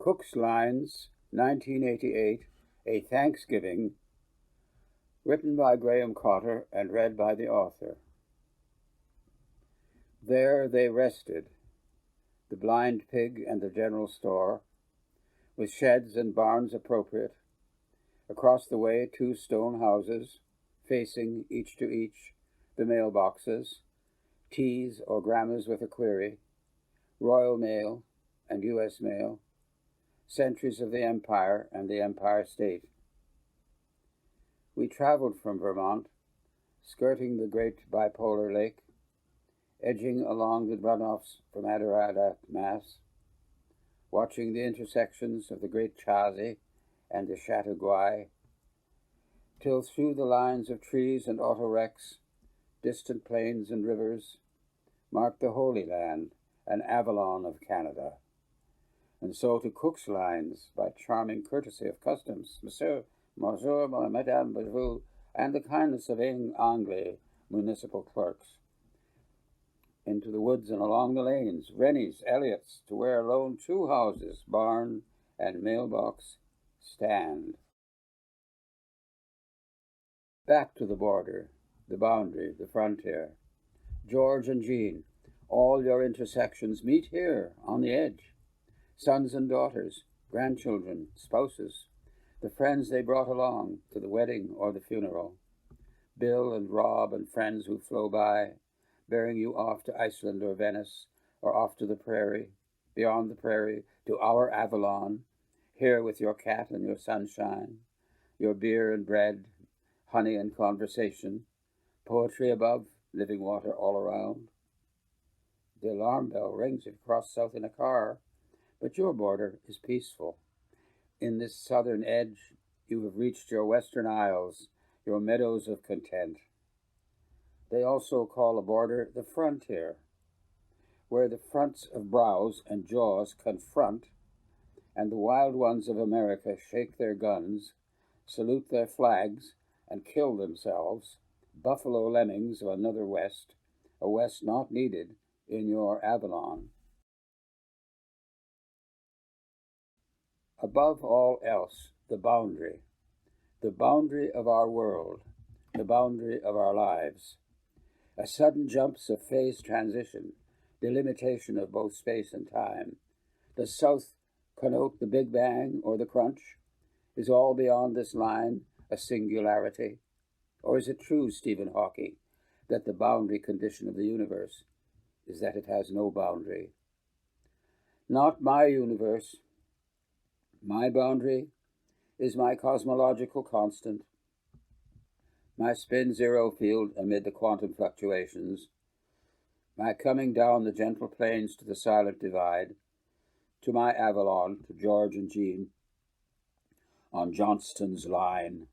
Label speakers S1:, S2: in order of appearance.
S1: Cook's Lines, 1988, A Thanksgiving, written by Graham Cotter and read by the author. There they rested, the blind pig and the general store, with sheds and barns appropriate. Across the way, 2 stone houses, facing each to each, the mailboxes, T's or Grammas with a query, Royal Mail and U.S. Mail, Sentries of the Empire and the Empire State. We traveled from Vermont, skirting the great bipolar lake, edging along the runoffs from Adirondack, Mass., watching the intersections of the Great Chazy and the Chateauguay, till through the lines of trees and auto-wrecks, distant plains and rivers, marked the Holy Land, an Avalon of Canada. And so to Cook's Lines, by charming courtesy of customs, Monsieur, Madame, Bonjour, and the kindness of Anglais municipal clerks. Into the woods and along the lanes, Rennies, Elliots, to where alone 2 houses, barn and mailbox, stand. Back to the border, the boundary, the frontier. George and Jean, all your intersections meet here on the edge. Sons and daughters, grandchildren, spouses, the friends they brought along to the wedding or the funeral. Bill and Rob and friends who flow by, bearing you off to Iceland or Venice, or off to the prairie, beyond the prairie, to our Avalon, here with your cat and your sunshine, your beer and bread, honey and conversation, poetry above, living water all around. The alarm bell rings if you cross south in a car, but your border is peaceful. In this southern edge, you have reached your western isles, your meadows of content. They also call a border the frontier, where the fronts of brows and jaws confront, and the wild ones of America shake their guns, salute their flags, and kill themselves, buffalo lemmings of another West, a West not needed in your Avalon. Above all else, the boundary of our world, the boundary of our lives. A sudden jumps of phase transition, delimitation of both space and time. Does South connote the Big Bang or the crunch? Is all beyond this line a singularity? Or is it true, Stephen Hawking, that the boundary condition of the universe is that it has no boundary? Not my universe. My boundary is my cosmological constant, my spin-zero field amid the quantum fluctuations, my coming down the gentle plains to the silent divide, to my Avalon, to George and Jean, on Johnston's line.